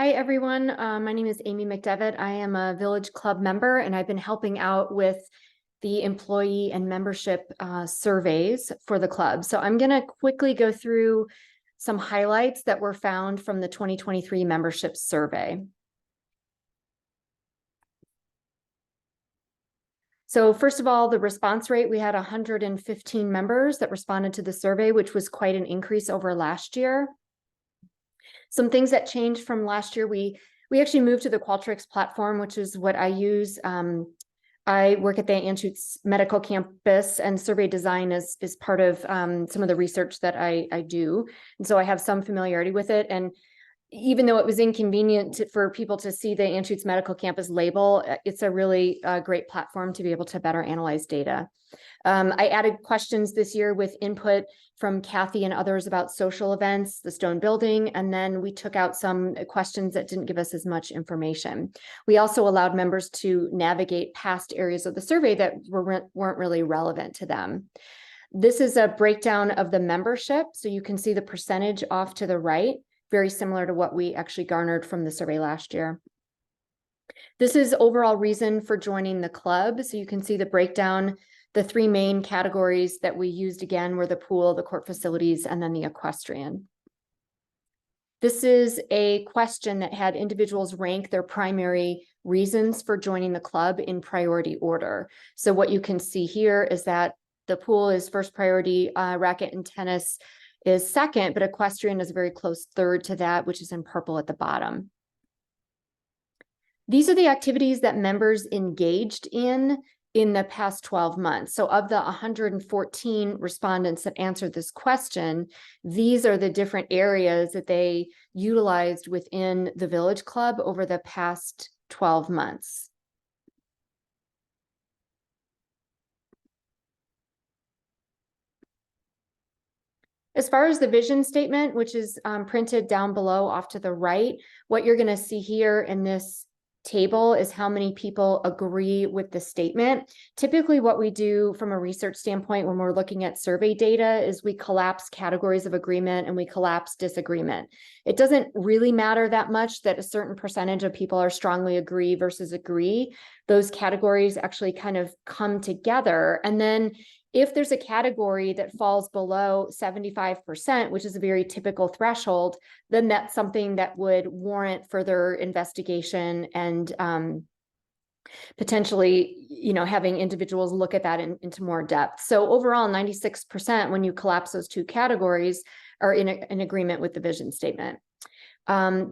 Hi, everyone. My name is Amy McDevitt. I am a Village Club member, and I've been helping out with the employee and membership surveys for the club. So I'm going to quickly go through some highlights that were found from the 2023 membership survey. So first of all, the response rate, we had 115 members that responded to the survey, which was quite an increase over last year. Some things that changed from last year, we actually moved to the Qualtrics platform, which is what I use. I work at the Anschutz Medical Campus, and survey design is part of some of the research that I do. And so I have some familiarity with it. And even though it was inconvenient for people to see the Anschutz Medical Campus label, it's a really great platform to be able to better analyze data. I added questions this year with input from Kathy and others about social events, the stone building, and then we took out some questions that didn't give us as much information. We also allowed members to navigate past areas of the survey that weren't really relevant to them. This is a breakdown of the membership, so you can see the percentage off to the right, very similar to what we actually garnered from the survey last year. This is overall reason for joining the club. So you can see the breakdown. The three main categories that we used again were the pool, the court facilities, and then the equestrian. This is a question that had individuals rank their primary reasons for joining the club in priority order. So what you can see here is that the pool is first priority, racket and tennis is second, but equestrian is a very close third to that, which is in purple at the bottom. These are the activities that members engaged in the past 12 months. So of the 114 respondents that answered this question, these are the different areas that they utilized within the Village Club over the past 12 months. As far as the vision statement, which is printed down below off to the right, what you're going to see here in this table is how many people agree with the statement. Typically, what we do from a research standpoint when we're looking at survey data is we collapse categories of agreement and we collapse disagreement. It doesn't really matter that much that a certain percentage of people are strongly agree versus agree. Those categories actually kind of come together. And then if there's a category that falls below 75%, which is a very typical threshold, then that's something that would warrant further investigation and potentially, having individuals look at that into more depth. So overall, 96%, when you collapse those two categories, are in agreement with the vision statement.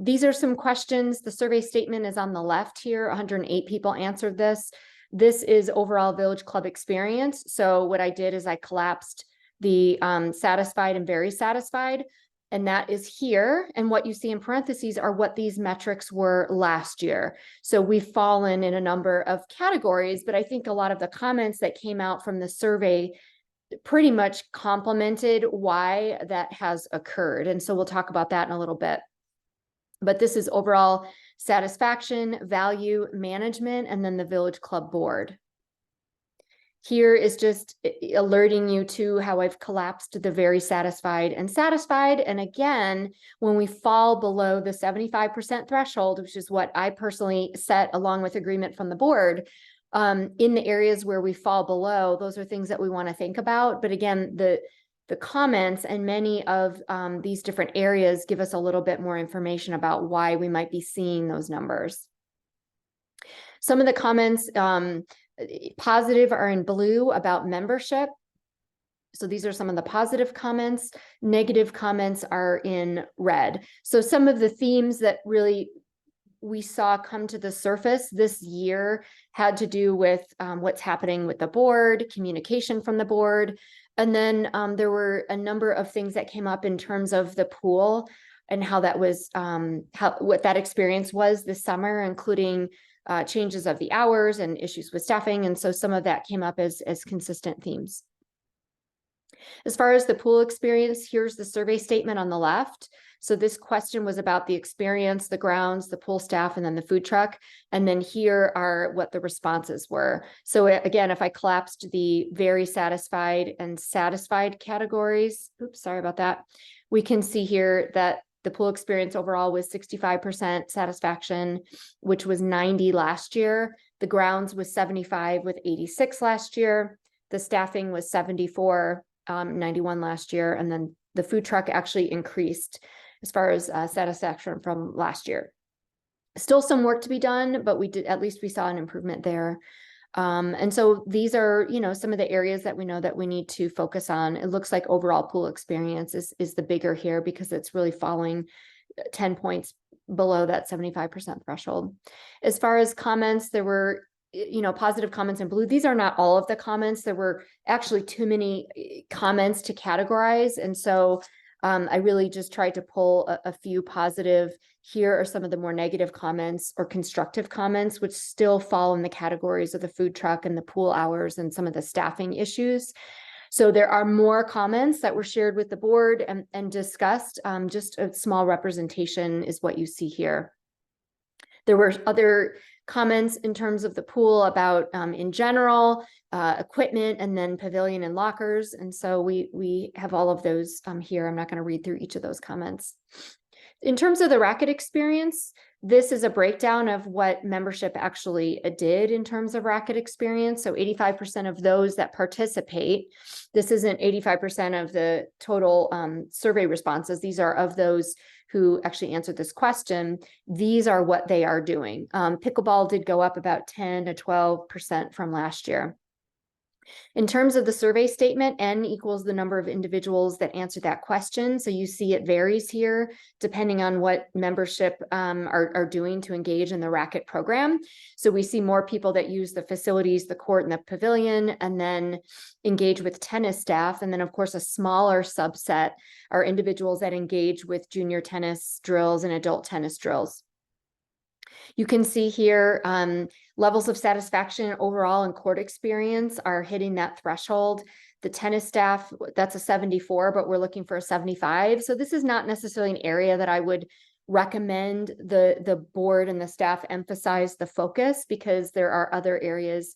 These are some questions. The survey statement is on the left here. 108 people answered this. This is overall Village Club experience. So what I did is I collapsed the satisfied and very satisfied, and that is here. And what you see in parentheses are what these metrics were last year. So we've fallen in a number of categories, but I think a lot of the comments that came out from the survey pretty much complemented why that has occurred. And so we'll talk about that in a little bit. But this is overall satisfaction, value, management, and then the Village Club board. Here is just alerting you to how I've collapsed the very satisfied and satisfied. And again, when we fall below the 75% threshold, which is what I personally set along with agreement from the board, in the areas where we fall below, those are things that we want to think about. But again, the comments and many of these different areas give us a little bit more information about why we might be seeing those numbers. Some of the comments, positive, are in blue about membership. So these are some of the positive comments. Negative comments are in red. So some of the themes that really we saw come to the surface this year had to do with what's happening with the board, communication from the board. And then there were a number of things that came up in terms of the pool and how that was, what that experience was this summer, including changes of the hours and issues with staffing. And so some of that came up as consistent themes. As far as the pool experience, here's the survey statement on the left. So this question was about the experience, the grounds, the pool staff, and then the food truck. And then here are what the responses were. So again, if I collapsed the very satisfied and satisfied categories, oops, sorry about that. We can see here that The pool experience overall was 65% satisfaction, which was 90 last year. The grounds was 75 with 86 last year. The staffing was 74, 91 last year. And then the food truck actually increased as far as satisfaction from last year. Still some work to be done, but at least we saw an improvement there. And so these are, some of the areas that we know that we need to focus on. It looks like overall pool experience is the bigger here because it's really falling 10 points below that 75% threshold. As far as comments, there were, positive comments in blue. These are not all of the comments. There were actually too many comments to categorize. And so I really just tried to pull a few positive. Here are some of the more negative comments or constructive comments, which still fall in the categories of the food truck and the pool hours and some of the staffing issues. So there are more comments that were shared with the board and discussed. Just a small representation is what you see here. There were other comments in terms of the pool about, in general, equipment, and then pavilion and lockers. And so we have all of those here. I'm not going to read through each of those comments. In terms of the racket experience, this is a breakdown of what membership actually did in terms of racket experience. So 85% of those that participate, this isn't 85% of the total survey responses. These are of those who actually answered this question. These are what they are doing. Pickleball did go up about 10 to 12% from last year. In terms of the survey statement, N equals the number of individuals that answered that question. So you see it varies here depending on what membership are doing to engage in the racket program. So we see more people that use the facilities, the court and the pavilion, and then engage with tennis staff. And then of course, a smaller subset are individuals that engage with junior tennis drills and adult tennis drills. You can see here levels of satisfaction overall in court experience are hitting that threshold. The tennis staff, that's a 74, but we're looking for a 75. So this is not necessarily an area that I would recommend the board and the staff emphasize the focus, because there are other areas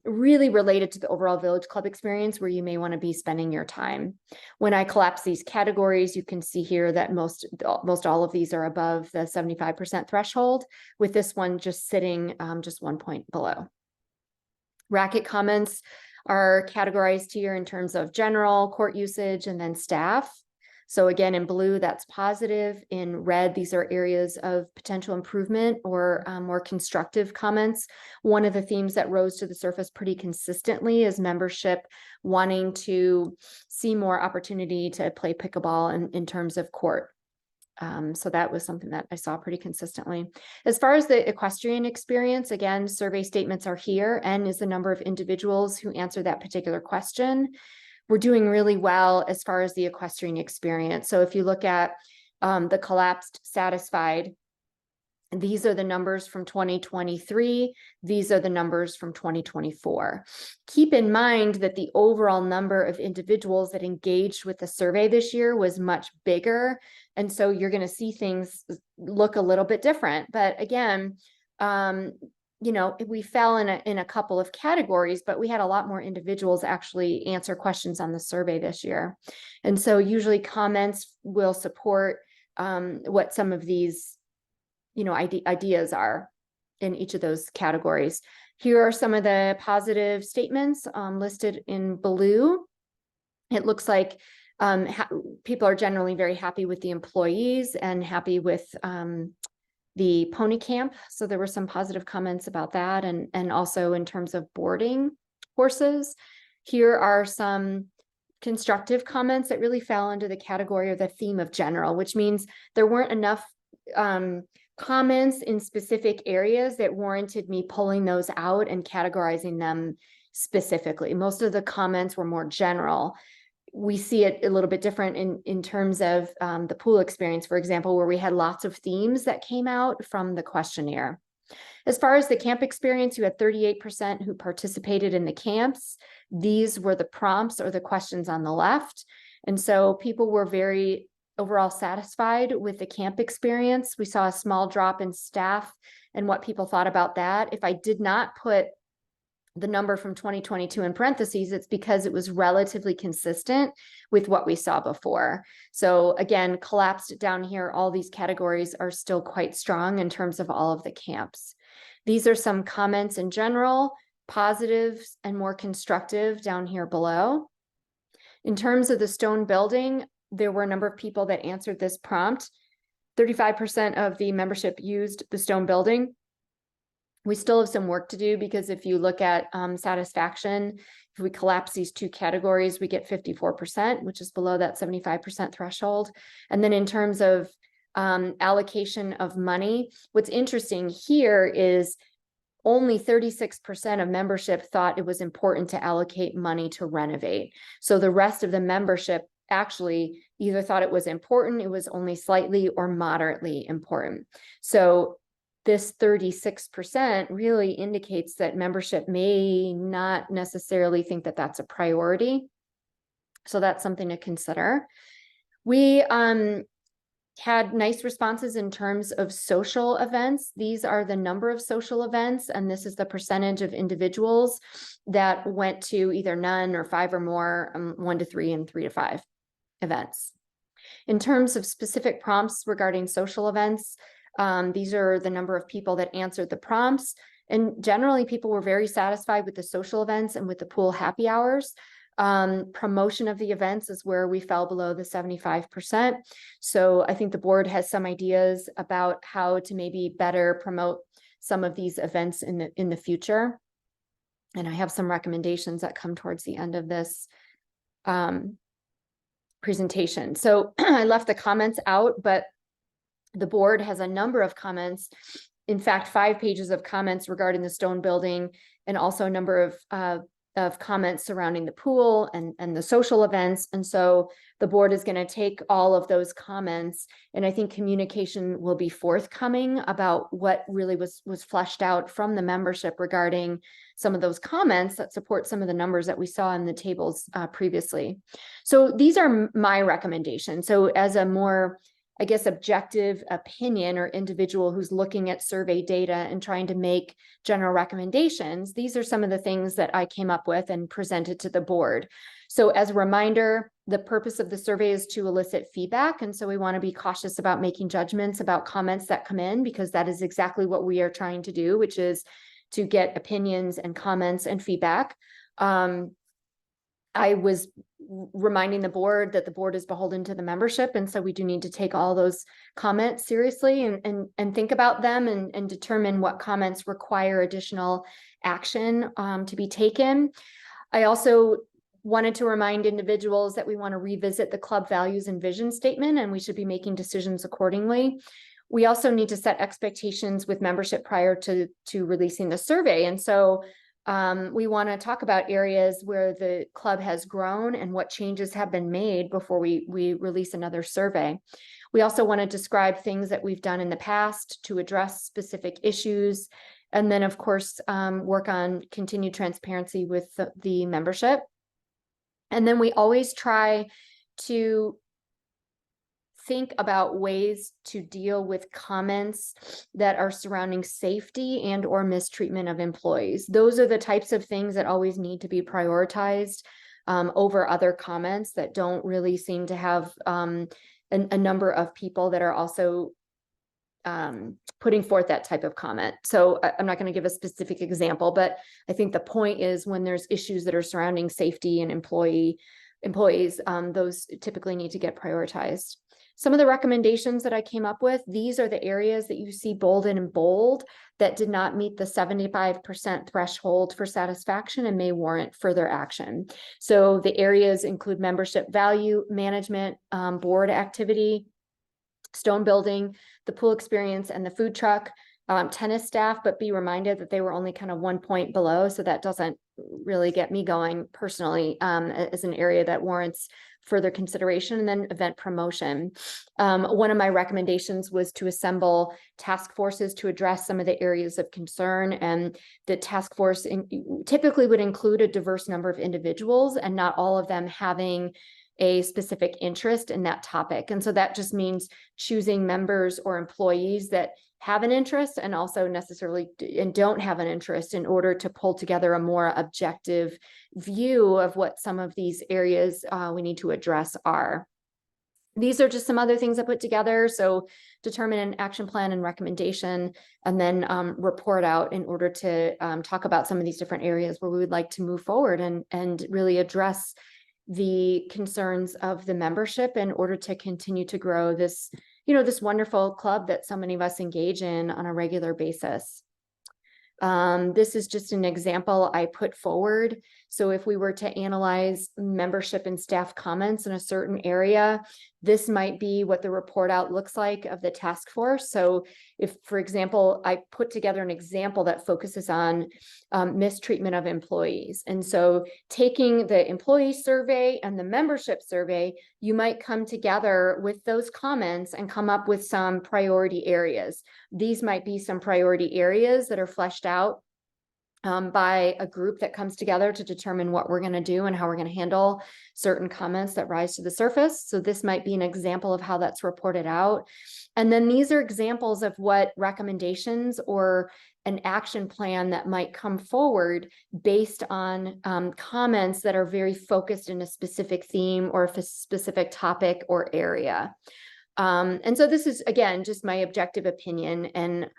really related to the overall Village Club experience where you may want to be spending your time. When I collapse these categories, you can see here that most all of these are above the 75% threshold, with this one just sitting just 1 point below. Racket comments are categorized here in terms of general, court usage, and then staff. So again, in blue, that's positive. In red, these are areas of potential improvement or more constructive comments. One of the themes that rose to the surface pretty consistently is membership wanting to see more opportunity to play pickleball in terms of court. So that was something that I saw pretty consistently. As far as the equestrian experience, again, survey statements are here. N is the number of individuals who answer that particular question. We're doing really well as far as the equestrian experience. So if you look at the collapsed satisfied, these are the numbers from 2023. These are the numbers from 2024. Keep in mind that the overall number of individuals that engaged with the survey this year was much bigger. And so you're going to see things look a little bit different. But again, we fell in a couple of categories, but we had a lot more individuals actually answer questions on the survey this year. And so usually comments will support what some of these, ideas are in each of those categories. Here are some of the positive statements listed in blue. It looks like people are generally very happy with the employees and happy with the pony camp. So there were some positive comments about that, and also in terms of boarding horses. Here are some constructive comments that really fell under the category of the theme of general, which means there weren't enough comments in specific areas that warranted me pulling those out and categorizing them specifically. Most of the comments were more general. We see it a little bit different in terms of the pool experience, for example, where we had lots of themes that came out from the questionnaire. As far as the camp experience, you had 38% who participated in the camps. These were the prompts or the questions on the left. And so people were very overall satisfied with the camp experience. We saw a small drop in staff and what people thought about that. If I did not put the number from 2022 in parentheses, it's because it was relatively consistent with what we saw before. So again, collapsed down here, all these categories are still quite strong in terms of all of the camps. These are some comments in general, positives and more constructive down here below. In terms of the stone building, there were a number of people that answered this prompt. 35% of the membership used the stone building. We still have some work to do, because if you look at satisfaction, if we collapse these two categories, we get 54%, which is below that 75% threshold. And then in terms of allocation of money, what's interesting here is only 36% of membership thought it was important to allocate money to renovate. So the rest of the membership actually either thought it was important, it was only slightly or moderately important. So this 36% really indicates that membership may not necessarily think that that's a priority. So that's something to consider. We had nice responses in terms of social events. These are the number of social events, and this is the percentage of individuals that went to either none or 5 or more, 1 to 3 and 3 to 5 events. In terms of specific prompts regarding social events, these are the number of people that answered the prompts. And generally, people were very satisfied with the social events and with the pool happy hours. Promotion of the events is where we fell below the 75%. So I think the board has some ideas about how to maybe better promote some of these events in the future. And I have some recommendations that come towards the end of this presentation. So I left the comments out, but the board has a number of comments. In fact, 5 pages of comments regarding the stone building, and also a number of comments surrounding the pool and the social events. And so the board is going to take all of those comments, and I think communication will be forthcoming about what really was fleshed out from the membership regarding some of those comments that support some of the numbers that we saw in the tables previously. So these are my recommendations. So as a more, I guess, objective opinion or individual who's looking at survey data and trying to make general recommendations, these are some of the things that I came up with and presented to the board. So as a reminder, the purpose of the survey is to elicit feedback. And so we want to be cautious about making judgments about comments that come in, because that is exactly what we are trying to do, which is to get opinions and comments and feedback. I was reminding the board that the board is beholden to the membership. And so we do need to take all those comments seriously and think about them and determine what comments require additional action to be taken. I also wanted to remind individuals that we want to revisit the club values and vision statement, and we should be making decisions accordingly. We also need to set expectations with membership prior to releasing the survey. And so we want to talk about areas where the club has grown and what changes have been made before we release another survey. We also want to describe things that we've done in the past to address specific issues. And then, of course, work on continued transparency with the membership. And then we always try to think about ways to deal with comments that are surrounding safety and or mistreatment of employees. Those are the types of things that always need to be prioritized over other comments that don't really seem to have a number of people that are also putting forth that type of comment. So I'm not going to give a specific example, but I think the point is when there's issues that are surrounding safety and employees, those typically need to get prioritized. Some of the recommendations that I came up with, these are the areas that you see bolded in bold that did not meet the 75% threshold for satisfaction and may warrant further action. So the areas include membership value, management, board activity, stone building, the pool experience, and the food truck, tennis staff, but be reminded that they were only kind of 1 point below. So that doesn't really get me going personally as an area that warrants further consideration. And then event promotion. One of my recommendations was to assemble task forces to address some of the areas of concern, and the task force typically would include a diverse number of individuals and not all of them having a specific interest in that topic. And so that just means choosing members or employees that have an interest and also necessarily and don't have an interest in order to pull together a more objective view of what some of these areas we need to address are. These are just some other things I put together. So determine an action plan and recommendation, and then report out in order to talk about some of these different areas where we would like to move forward and really address the concerns of the membership in order to continue to grow this, this wonderful club that so many of us engage in on a regular basis. This is just an example I put forward. So if we were to analyze membership and staff comments in a certain area, this might be what the report out looks like of the task force. So if, for example, I put together an example that focuses on mistreatment of employees. And so taking the employee survey and the membership survey, you might come together with those comments and come up with some priority areas. These might be some priority areas that are fleshed out by a group that comes together to determine what we're going to do and how we're going to handle certain comments that rise to the surface. So this might be an example of how that's reported out. And then these are examples of what recommendations or an action plan that might come forward based on comments that are very focused in a specific theme or a specific topic or area. And so this is, again, just my objective opinion, and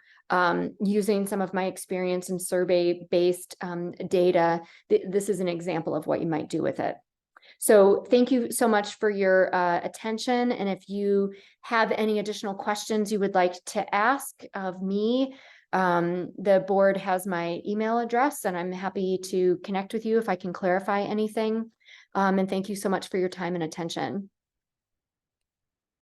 using some of my experience in survey-based data, this is an example of what you might do with it. So thank you so much for your attention. And if you have any additional questions you would like to ask of me, the board has my email address, and I'm happy to connect with you if I can clarify anything. And thank you so much for your time and attention.